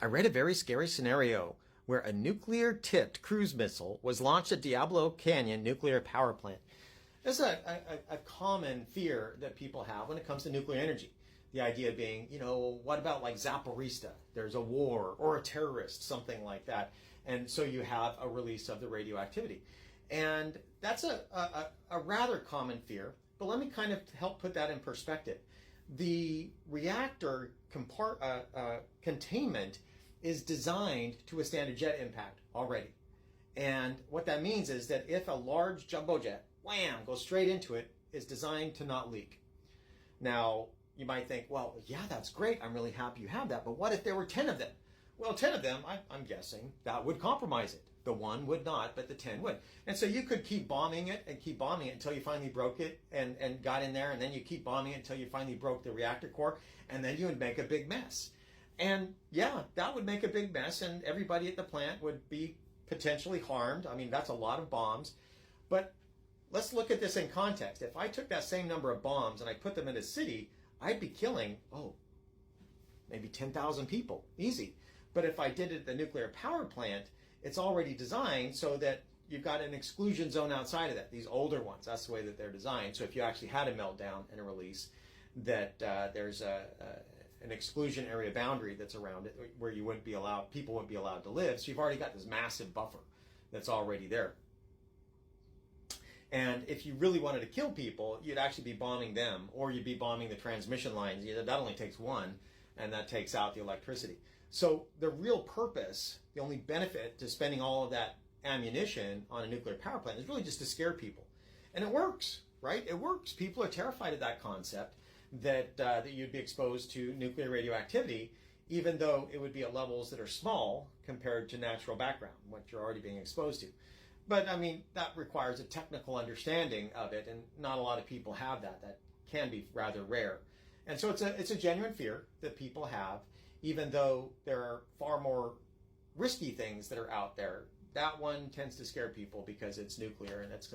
I read a very scary scenario where a nuclear-tipped cruise missile was launched at Diablo Canyon nuclear power plant. This is a common fear that people have when it comes to nuclear energy. The idea being, what about like Zaporizhzhia? There's a war or a terrorist, something like that. And so you have a release of the radioactivity. And that's a rather common fear, but let me kind of help put that in perspective. The reactor containment is designed to withstand a jet impact already. And what that means is that if a large jumbo jet, wham, goes straight into it, is designed to not leak. Now, you might think, well, yeah, that's great. I'm really happy you have that. But what if there were 10 of them? Well, 10 of them, I'm guessing, that would compromise it. The one would not, but the 10 would. And so you could keep bombing it and keep bombing it until you finally broke it and got in there. And then you keep bombing it until you finally broke the reactor core. And then you would make a big mess. And yeah, that would make a big mess. And everybody at the plant would be potentially harmed. I mean, that's a lot of bombs. But let's look at this in context. If I took that same number of bombs and I put them in a city, I'd be killing, maybe 10,000 people. Easy. But if I did it at the nuclear power plant, it's already designed so that you've got an exclusion zone outside of that. These older ones, that's the way that they're designed. So if you actually had a meltdown and a release, that there's an exclusion area boundary that's around it where you wouldn't be allowed, people wouldn't be allowed to live. So you've already got this massive buffer that's already there. And if you really wanted to kill people, you'd actually be bombing them, or you'd be bombing the transmission lines. That only takes one, and that takes out the electricity. So the real purpose, the only benefit to spending all of that ammunition on a nuclear power plant is really just to scare people. And it works, right? It works. People are terrified of that concept that you'd be exposed to nuclear radioactivity, even though it would be at levels that are small compared to natural background, what you're already being exposed to. But I mean, that requires a technical understanding of it, and not a lot of people have that. That can be rather rare. And so it's a genuine fear that people have, even though there are far more risky things that are out there. That one tends to scare people because it's nuclear and it's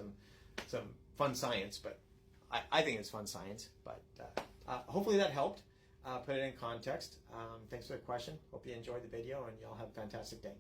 some fun science, but I think it's fun science. But hopefully that helped put it in context. Thanks for the question. Hope you enjoyed the video, and y'all have a fantastic day.